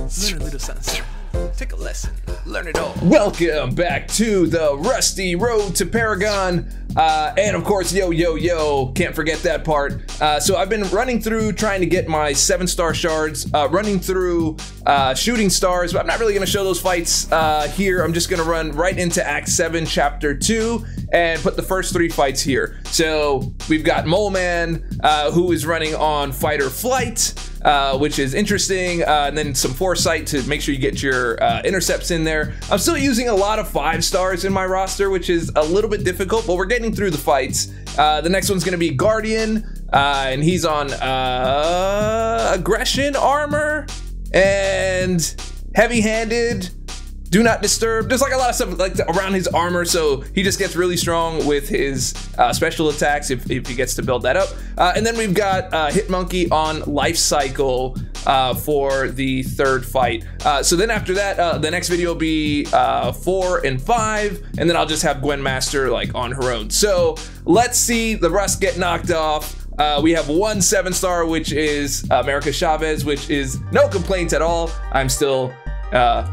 Lessons. Learn a little something. Take a lesson. Learn it all. Welcome back to the rusty road to Paragon. And of course, yo, can't forget that part. So I've been running through trying to get my 7-star shards, running through shooting stars, but I'm not really gonna show those fights here. I'm just gonna run right into Act 7, Chapter 2, and put the first 3 fights here. So we've got Moleman, who is running on fight or flight, which is interesting, and then some foresight to make sure you get your intercepts in there. I'm still using a lot of 5 stars in my roster, which is a little bit difficult, but we're getting through the fights. The next one's gonna be Guardian, and he's on aggression armor and heavy-handed. Do not disturb. There's like a lot of stuff like around his armor, so he just gets really strong with his special attacks if he gets to build that up. And then we've got Hitmonkey on life cycle for the 3rd fight. So then after that, the next video will be 4 and 5, and then I'll just have Gwen Master like on her own. So let's see the rust get knocked off. We have 1 7-star, which is America Chavez, which is no complaints at all. I'm still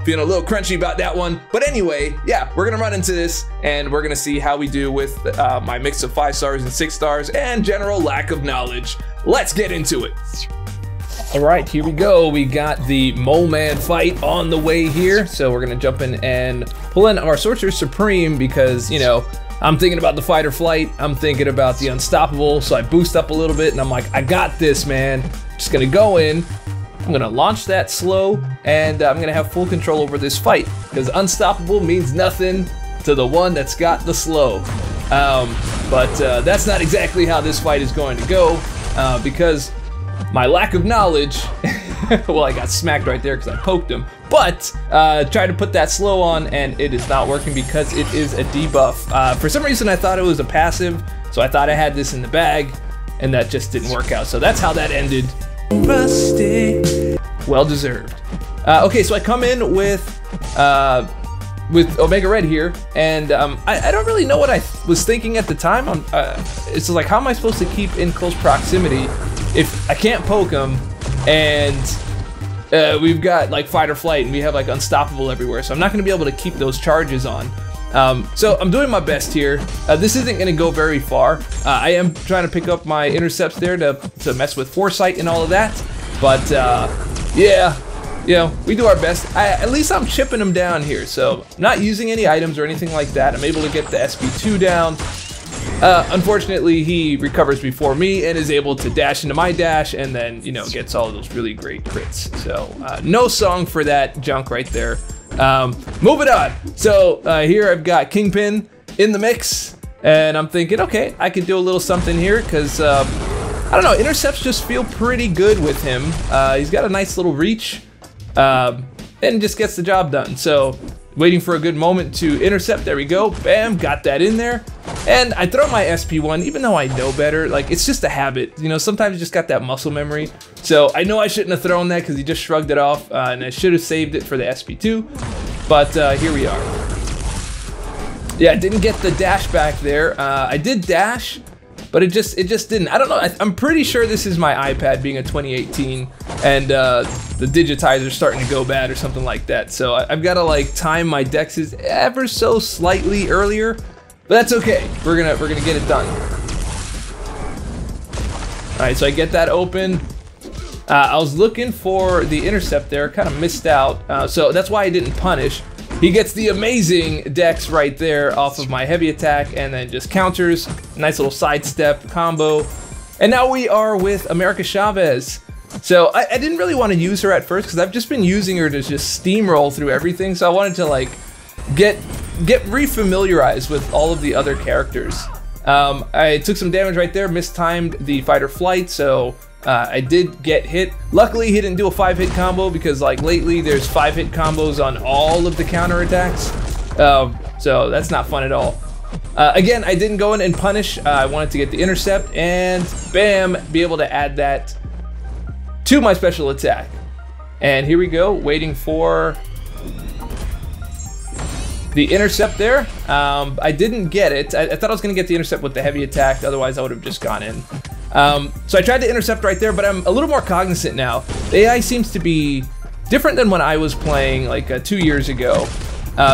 feeling a little crunchy about that one, but anyway, yeah, we're gonna run into this and we're gonna see how we do with my mix of 5 stars and 6 stars and general lack of knowledge. Let's get into it. All right, here we go. We got the Moleman fight on the way here, so we're gonna jump in and pull in our Sorcerer Supreme because, you know, I'm thinking about the fight or flight, I'm thinking about the unstoppable, so I boost up a little bit and I'm like, I got this, man. Just gonna go in, I'm gonna launch that slow, and I'm gonna have full control over this fight, because unstoppable means nothing to the one that's got the slow. But that's not exactly how this fight is going to go, because my lack of knowledge, well, I got smacked right there because I poked him, but tried to put that slow on, and it is not working because it is a debuff. For some reason, I thought it was a passive, so I thought I had this in the bag, and that just didn't work out. So that's how that ended. Rusty. Well deserved. Okay, so I come in with Omega Red here, and I don't really know what I was thinking at the time. It's like, how am I supposed to keep in close proximity if I can't poke him, and we've got like fight or flight, and we have like unstoppable everywhere, so I'm not going to be able to keep those charges on. So I'm doing my best here. This isn't going to go very far. I am trying to pick up my intercepts there to mess with foresight and all of that. But yeah, you know, we do our best. At least I'm chipping them down here. So not using any items or anything like that. I'm able to get the SP2 down. Unfortunately, he recovers before me and is able to dash into my dash and then, you know, gets all of those really great crits. So no song for that junk right there. Moving on. So here I've got Kingpin in the mix, and I'm thinking, okay, I could do a little something here because I don't know, intercepts just feel pretty good with him. He's got a nice little reach, and just gets the job done. So waiting for a good moment to intercept. There we go. Bam, got that in there. And I throw my SP1, even though I know better. Like, it's just a habit. You know, sometimes you just got that muscle memory. So I know I shouldn't have thrown that because he just shrugged it off, and I should have saved it for the SP2. But here we are. Yeah, I didn't get the dash back there. I did dash, but it just didn't. I don't know. I'm pretty sure this is my iPad being a 2018, and the digitizer's starting to go bad or something like that. So I've got to like time my dexes ever so slightly earlier, but that's okay. We're gonna get it done. All right, so I get that open. I was looking for the intercept there, kind of missed out. So that's why I didn't punish. He gets the amazing dex right there off of my heavy attack and then just counters. Nice little sidestep combo. And now we are with America Chavez. So I didn't really want to use her at first because I've just been using her to just steamroll through everything. So I wanted to like get refamiliarized with all of the other characters. I took some damage right there, mistimed the fight or flight, so I did get hit. Luckily, he didn't do a 5-hit combo because like lately there's 5-hit combos on all of the counterattacks. So that's not fun at all. Again, I didn't go in and punish. I wanted to get the intercept and bam, be able to add that to my special attack. And here we go, waiting for the intercept there. I didn't get it. I thought I was gonna get the intercept with the heavy attack, otherwise I would have just gone in. So I tried to intercept right there, but I'm a little more cognizant now. The AI seems to be different than when I was playing like 2 years ago.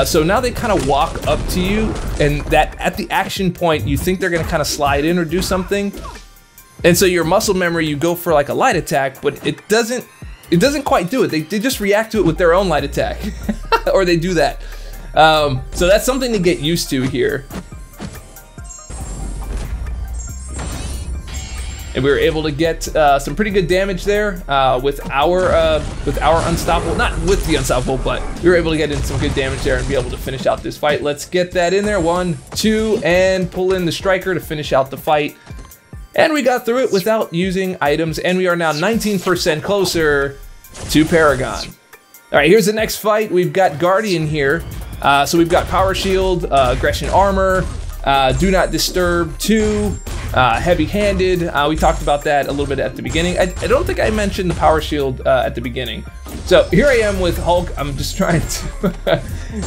So now they kind of walk up to you, and that at the action point, you think they're gonna kind of slide in or do something. And so your muscle memory, you go for like a light attack, but it doesn't quite do it. They just react to it with their own light attack, or they do that. So that's something to get used to here. And we were able to get some pretty good damage there with our unstoppable, not with the unstoppable, but we were able to get in some good damage there and be able to finish out this fight. Let's get that in there, 1, 2, and pull in the striker to finish out the fight. And we got through it without using items, and we are now 19% closer to Paragon. All right, here's the next fight. We've got Guardian here. So we've got Power Shield, Aggression Armor, Do Not Disturb 2, Heavy-Handed. We talked about that a little bit at the beginning. I don't think I mentioned the Power Shield at the beginning. So here I am with Hulk. I'm just trying to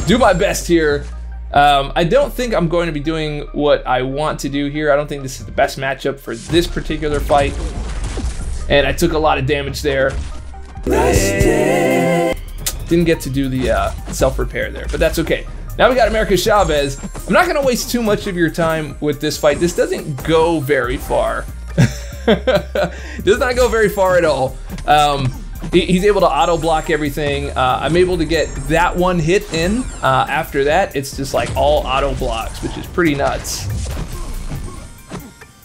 do my best here. I don't think I'm going to be doing what I want to do here. I don't think this is the best matchup for this particular fight. And I took a lot of damage there. Didn't get to do the self-repair there, but that's okay. Now we got America Chavez. I'm not gonna waste too much of your time with this fight. This doesn't go very far. Does not go very far at all. He's able to auto block everything. I'm able to get that one hit in. After that, it's just like all auto blocks, which is pretty nuts.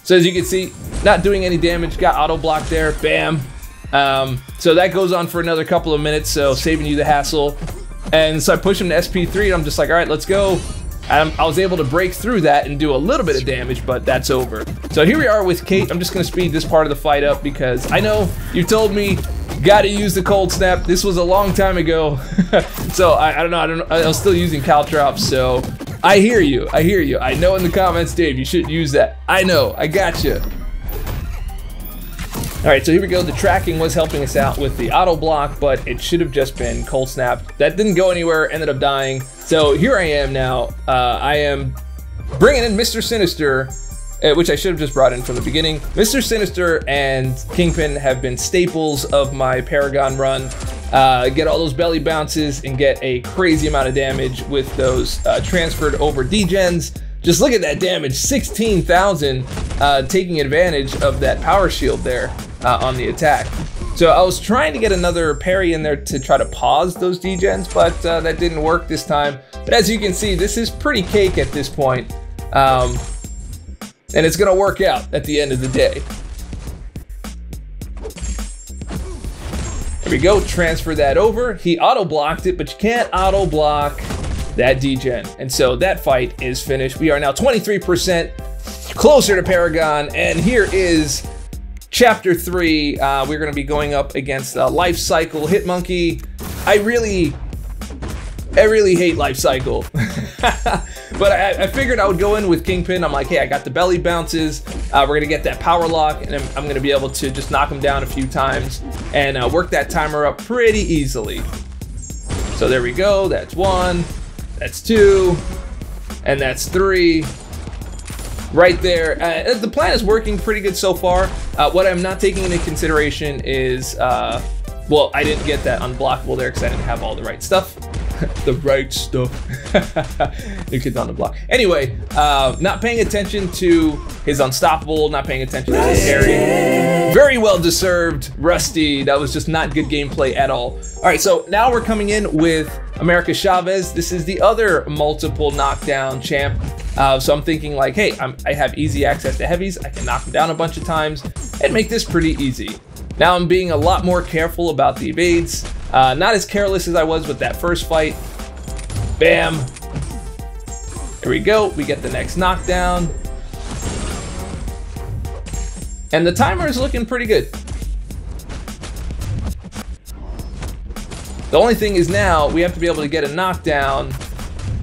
So as you can see, not doing any damage, got auto block there, bam. So that goes on for another couple of minutes, so saving you the hassle. And so I push him to SP3, and I'm just like, all right, let's go. I was able to break through that and do a little bit of damage, but that's over. So here we are with Kate. I'm just gonna speed this part of the fight up because I know you told me gotta use the cold snap. This was a long time ago. So I don't know, I was still using Caltrops, so I hear you. I know in the comments, Dave, you shouldn't use that. I know, I gotcha. All right, so here we go. The tracking was helping us out with the auto block, but it should have just been cold snap. That didn't go anywhere, ended up dying. So here I am now. I am bringing in Mr. Sinister, which I should have just brought in from the beginning. Mr. Sinister and Kingpin have been staples of my Paragon run. Get all those belly bounces and get a crazy amount of damage with those transferred over degens. Just look at that damage, 16,000, taking advantage of that power shield there on the attack. So I was trying to get another parry in there to try to pause those degens, but that didn't work this time. But as you can see, this is pretty cake at this point. And it's gonna work out at the end of the day. There we go, transfer that over. He auto blocked it, but you can't auto block that degen. And so that fight is finished. We are now 23% closer to Paragon, and here is Chapter 3. We're gonna be going up against Life Cycle Hitmonkey. I really hate Life Cycle. But I figured I would go in with Kingpin. I'm like, hey, I got the belly bounces. We're gonna get that power lock, and I'm gonna be able to just knock him down a few times and work that timer up pretty easily. So there we go, that's 1, that's 2, and that's 3. Right there. The plan is working pretty good so far. What I'm not taking into consideration is, well, I didn't get that unblockable there because I didn't have all the right stuff. The right stuff. New kids on the block. Anyway, not paying attention to his unstoppable, not paying attention to his parry. Very well deserved, Rusty. That was just not good gameplay at all. All right, so now we're coming in with America Chavez. This is the other multiple knockdown champ. So I'm thinking like, hey, I have easy access to heavies. I can knock him down a bunch of times and make this pretty easy. Now I'm being a lot more careful about the evades. Not as careless as I was with that first fight. Bam. There we go. We get the next knockdown. And the timer is looking pretty good. The only thing is now we have to be able to get a knockdown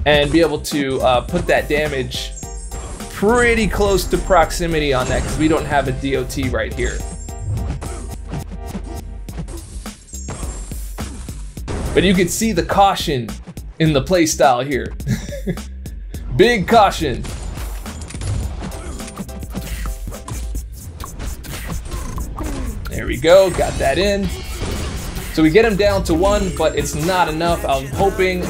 and be able to put that damage pretty close to proximity on that because we don't have a DOT right here. But you can see the caution in the playstyle here. Big caution. There we go, got that in. So we get him down to 1, but it's not enough. I was hoping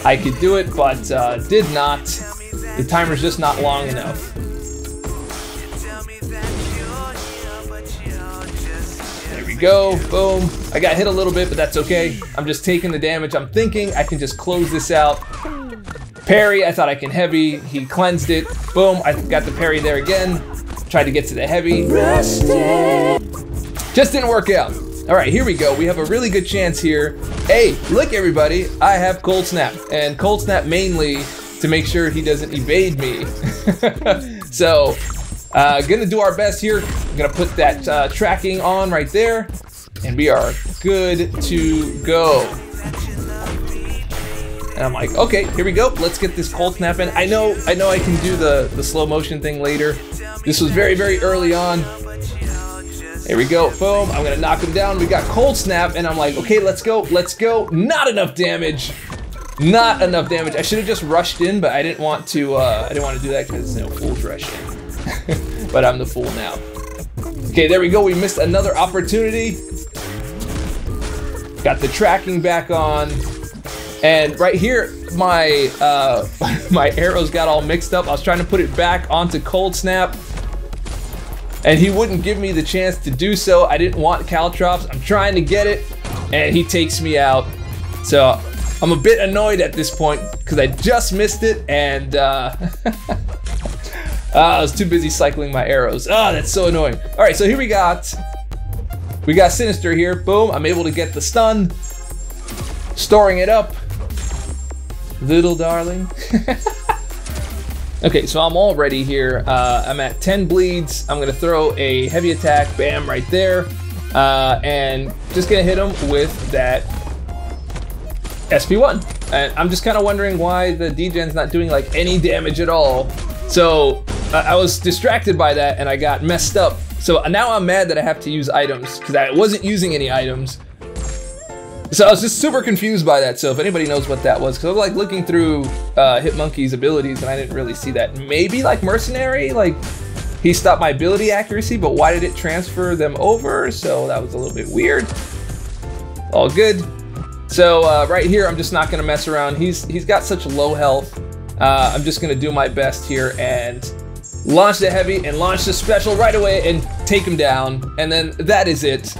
I could do it, but did not. The timer's just not long enough. There we go, boom. I got hit a little bit, but that's okay. I'm just taking the damage. I'm thinking I can just close this out. Parry, I thought I can heavy. He cleansed it. Boom, I got the parry there again. Tried to get to the heavy. Just didn't work out. All right, here we go. We have a really good chance here. Hey, look everybody, I have Cold Snap. And Cold Snap mainly to make sure he doesn't evade me. So, gonna do our best here. I'm gonna put that tracking on right there. And we are good to go. And I'm like, okay, here we go. Let's get this Cold Snap in. I know I can do the slow motion thing later. This was very, very early on. Here we go, boom. I'm gonna knock him down. We got Cold Snap, and I'm like, okay, let's go, let's go. Not enough damage. Not enough damage. I should have just rushed in, but I didn't want to. I didn't want to do that because fools rush in. But I'm the fool now. Okay, there we go. We missed another opportunity. Got the tracking back on. And right here, my my arrows got all mixed up. I was trying to put it back onto Cold Snap, and he wouldn't give me the chance to do so. I didn't want Caltrops. I'm trying to get it, and he takes me out. So I'm a bit annoyed at this point because I just missed it, and I was too busy cycling my arrows. Oh, that's so annoying. All right, so here we got Sinister here. Boom, I'm able to get the stun, storing it up. Little darling. Okay, so I'm all ready here. I'm at 10 bleeds. I'm gonna throw a heavy attack, bam, right there. And just gonna hit him with that SP1. And I'm just kind of wondering why the D-Gen's not doing like any damage at all. So I was distracted by that and I got messed up. So now I'm mad that I have to use items because I wasn't using any items. So I was just super confused by that. So if anybody knows what that was, because I was like looking through Hitmonkey's abilities and I didn't really see that. Maybe like Mercenary, like he stopped my ability accuracy, but why did it transfer them over? So that was a little bit weird. All good. So right here, I'm just not gonna mess around. He's got such low health. I'm just gonna do my best here and launch the heavy and launch the special right away and take him down. And then that is it.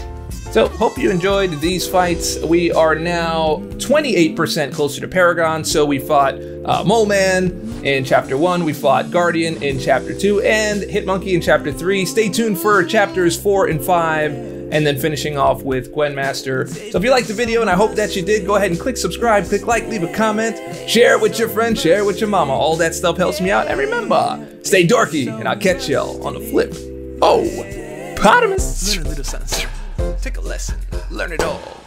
So, hope you enjoyed these fights. We are now 28% closer to Paragon. So we fought Moleman in Chapter 1, we fought Guardian in Chapter 2, and Hitmonkey in Chapter 3. Stay tuned for Chapters 4 and 5, and then finishing off with Gwynmaster. So if you liked the video, and I hope that you did, go ahead and click subscribe, click like, leave a comment, share it with your friends, share it with your mama. All that stuff helps me out. And remember, stay dorky, and I'll catch y'all on the flip. Oh, Potamus! Learn a little something. Take a lesson. Learn it all.